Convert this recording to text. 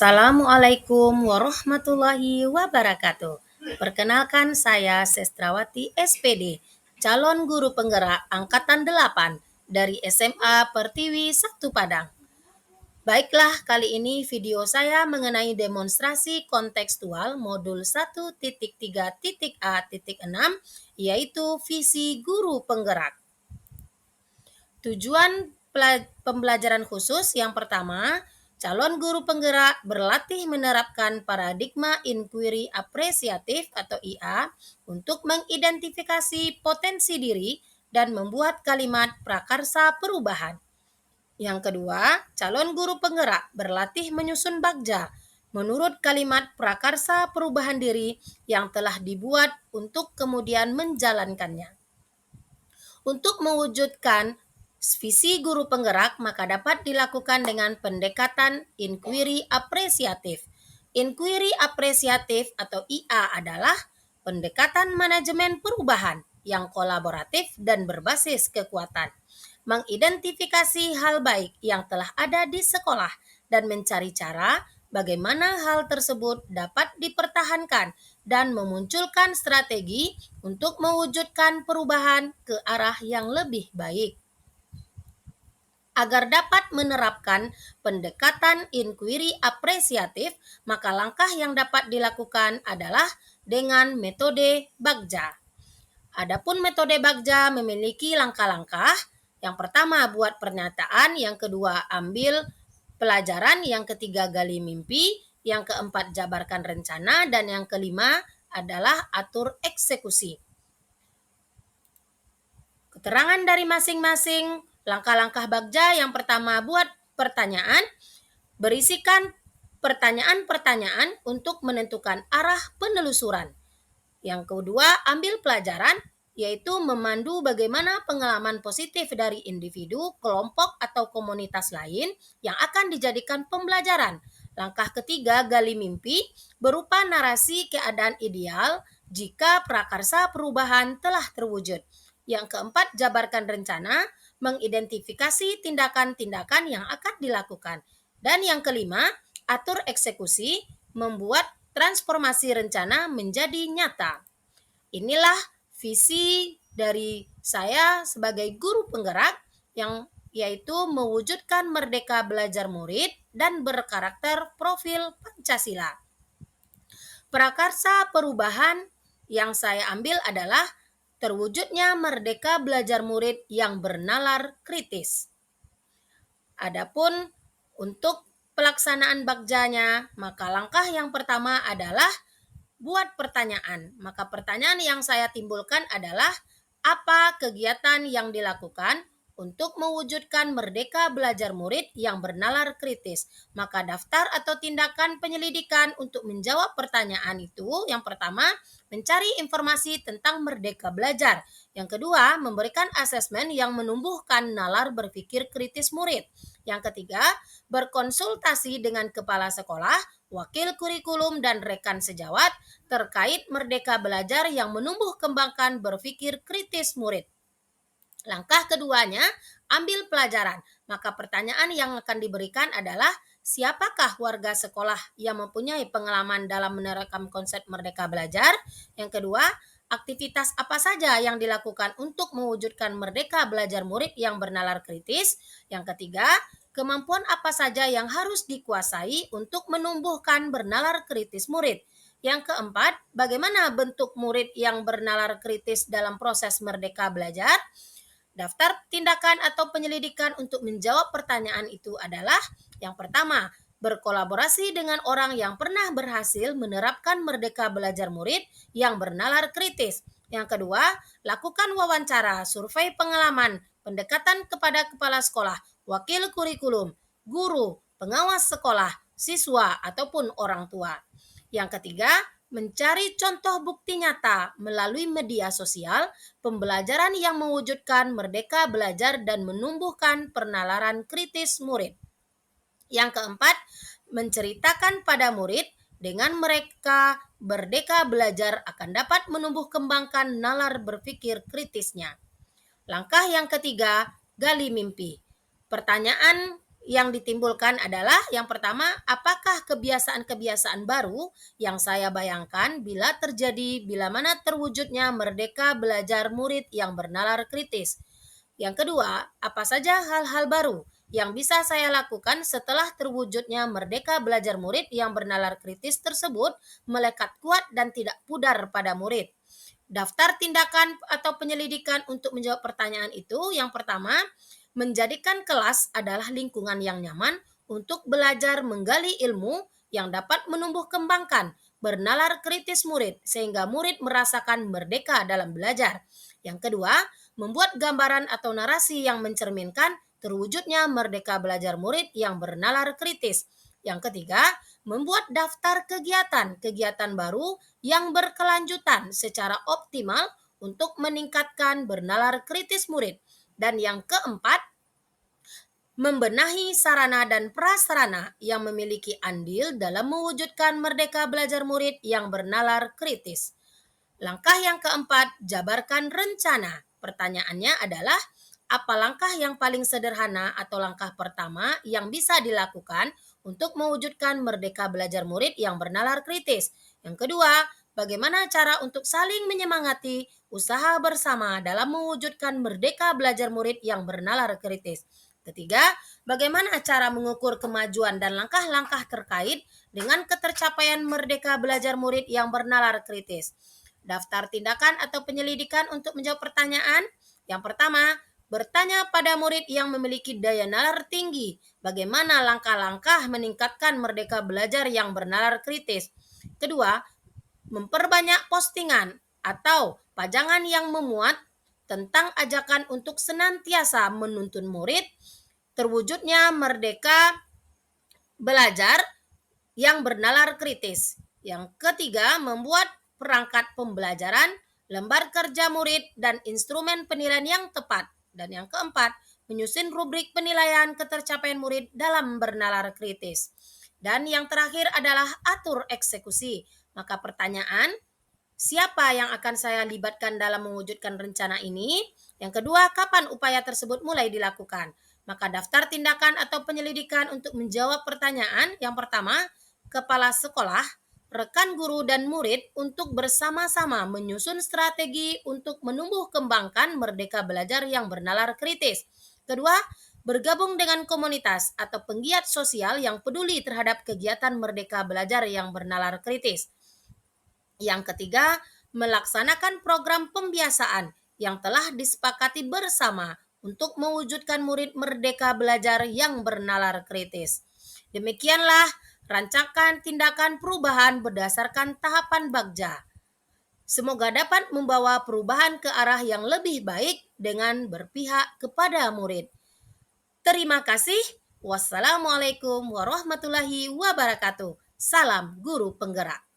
Assalamualaikum warahmatullahi wabarakatuh. Perkenalkan saya Sestrawati SPD, calon guru penggerak angkatan 8 dari SMA Pertiwi 1 Padang. Baiklah, kali ini video saya mengenai demonstrasi kontekstual modul 1.3.A.6 yaitu visi guru penggerak. Tujuan pembelajaran khusus yang pertama, calon guru penggerak berlatih menerapkan paradigma inquiry apresiatif atau IA untuk mengidentifikasi potensi diri dan membuat kalimat prakarsa perubahan. Yang kedua, calon guru penggerak berlatih menyusun bagja menurut kalimat prakarsa perubahan diri yang telah dibuat untuk kemudian menjalankannya. Untuk mewujudkan visi guru penggerak maka dapat dilakukan dengan pendekatan inquiry apresiatif. Inquiry apresiatif atau IA adalah pendekatan manajemen perubahan yang kolaboratif dan berbasis kekuatan. Mengidentifikasi hal baik yang telah ada di sekolah dan mencari cara bagaimana hal tersebut dapat dipertahankan dan memunculkan strategi untuk mewujudkan perubahan ke arah yang lebih baik. Agar dapat menerapkan pendekatan inquiry apresiatif, maka langkah yang dapat dilakukan adalah dengan metode bagja. Adapun metode bagja memiliki langkah-langkah. Yang pertama, buat pernyataan. Yang kedua, ambil pelajaran. Yang ketiga, gali mimpi. Yang keempat, jabarkan rencana. Dan yang kelima adalah atur eksekusi. Keterangan dari masing-masing langkah-langkah bagja. Yang pertama, buat pertanyaan. Berisikan pertanyaan-pertanyaan untuk menentukan arah penelusuran. Yang kedua, ambil pelajaran, yaitu memandu bagaimana pengalaman positif dari individu, kelompok, atau komunitas lain yang akan dijadikan pembelajaran. Langkah ketiga, gali mimpi, berupa narasi keadaan ideal jika prakarsa perubahan telah terwujud. Yang keempat, jabarkan rencana, mengidentifikasi tindakan-tindakan yang akan dilakukan. Dan yang kelima, atur eksekusi, membuat transformasi rencana menjadi nyata. Inilah visi dari saya sebagai guru penggerak yang yaitu mewujudkan merdeka belajar murid dan berkarakter profil Pancasila. Prakarsa perubahan yang saya ambil adalah terwujudnya merdeka belajar murid yang bernalar kritis. Adapun untuk pelaksanaan bagjanya, maka langkah yang pertama adalah buat pertanyaan. Maka pertanyaan yang saya timbulkan adalah apa kegiatan yang dilakukan untuk mewujudkan merdeka belajar murid yang bernalar kritis. Maka daftar atau tindakan penyelidikan untuk menjawab pertanyaan itu, yang pertama, mencari informasi tentang merdeka belajar. Yang kedua, memberikan asesmen yang menumbuhkan nalar berpikir kritis murid. Yang ketiga, berkonsultasi dengan kepala sekolah, wakil kurikulum, dan rekan sejawat terkait merdeka belajar yang menumbuh kembangkan berpikir kritis murid. Langkah keduanya, ambil pelajaran. Maka pertanyaan yang akan diberikan adalah, siapakah warga sekolah yang mempunyai pengalaman dalam menerapkan konsep merdeka belajar? Yang kedua, aktivitas apa saja yang dilakukan untuk mewujudkan merdeka belajar murid yang bernalar kritis? Yang ketiga, kemampuan apa saja yang harus dikuasai untuk menumbuhkan bernalar kritis murid? Yang keempat, bagaimana bentuk murid yang bernalar kritis dalam proses merdeka belajar? Daftar tindakan atau penyelidikan untuk menjawab pertanyaan itu adalah, yang pertama, berkolaborasi dengan orang yang pernah berhasil menerapkan merdeka belajar murid yang bernalar kritis. Yang kedua, lakukan wawancara, survei pengalaman, pendekatan kepada kepala sekolah, wakil kurikulum, guru, pengawas sekolah, siswa, ataupun orang tua. Yang ketiga, mencari contoh bukti nyata melalui media sosial, pembelajaran yang mewujudkan merdeka belajar dan menumbuhkan penalaran kritis murid. Yang keempat, menceritakan pada murid dengan mereka merdeka belajar akan dapat menumbuh kembangkan nalar berpikir kritisnya. Langkah yang ketiga, gali mimpi. Pertanyaan yang ditimbulkan adalah yang pertama, apakah kebiasaan-kebiasaan baru yang saya bayangkan bila terjadi bila mana terwujudnya merdeka belajar murid yang bernalar kritis. Yang kedua, apa saja hal-hal baru yang bisa saya lakukan setelah terwujudnya merdeka belajar murid yang bernalar kritis tersebut melekat kuat dan tidak pudar pada murid. Daftar tindakan atau penyelidikan untuk menjawab pertanyaan itu, yang pertama, menjadikan kelas adalah lingkungan yang nyaman untuk belajar menggali ilmu yang dapat menumbuh kembangkan bernalar kritis murid sehingga murid merasakan merdeka dalam belajar. Yang kedua, membuat gambaran atau narasi yang mencerminkan terwujudnya merdeka belajar murid yang bernalar kritis. Yang ketiga, membuat daftar kegiatan baru yang berkelanjutan secara optimal untuk meningkatkan bernalar kritis murid. Dan yang keempat, membenahi sarana dan prasarana yang memiliki andil dalam mewujudkan merdeka belajar murid yang bernalar kritis. Langkah yang keempat, jabarkan rencana. Pertanyaannya adalah, apa langkah yang paling sederhana atau langkah pertama yang bisa dilakukan untuk mewujudkan merdeka belajar murid yang bernalar kritis? Yang kedua, bagaimana cara untuk saling menyemangati usaha bersama dalam mewujudkan merdeka belajar murid yang bernalar kritis? Ketiga, bagaimana cara mengukur kemajuan dan langkah-langkah terkait dengan ketercapaian merdeka belajar murid yang bernalar kritis? Daftar tindakan atau penyelidikan untuk menjawab pertanyaan. Yang pertama, bertanya pada murid yang memiliki daya nalar tinggi, bagaimana langkah-langkah meningkatkan merdeka belajar yang bernalar kritis. Kedua, memperbanyak postingan atau pajangan yang memuat tentang ajakan untuk senantiasa menuntun murid terwujudnya merdeka belajar yang bernalar kritis. Yang ketiga, membuat perangkat pembelajaran, lembar kerja murid, dan instrumen penilaian yang tepat. Dan yang keempat, menyusun rubrik penilaian ketercapaian murid dalam bernalar kritis. Dan yang terakhir adalah atur eksekusi. Maka pertanyaan, siapa yang akan saya libatkan dalam mewujudkan rencana ini? Yang kedua, kapan upaya tersebut mulai dilakukan? Maka daftar tindakan atau penyelidikan untuk menjawab pertanyaan. Yang pertama, kepala sekolah, rekan guru dan murid untuk bersama-sama menyusun strategi untuk menumbuh kembangkan merdeka belajar yang bernalar kritis. Kedua, bergabung dengan komunitas atau penggiat sosial yang peduli terhadap kegiatan merdeka belajar yang bernalar kritis. Yang ketiga, melaksanakan program pembiasaan yang telah disepakati bersama untuk mewujudkan murid merdeka belajar yang bernalar kritis. Demikianlah rancangan tindakan perubahan berdasarkan tahapan Bagja. Semoga dapat membawa perubahan ke arah yang lebih baik dengan berpihak kepada murid. Terima kasih. Wassalamualaikum warahmatullahi wabarakatuh. Salam guru penggerak.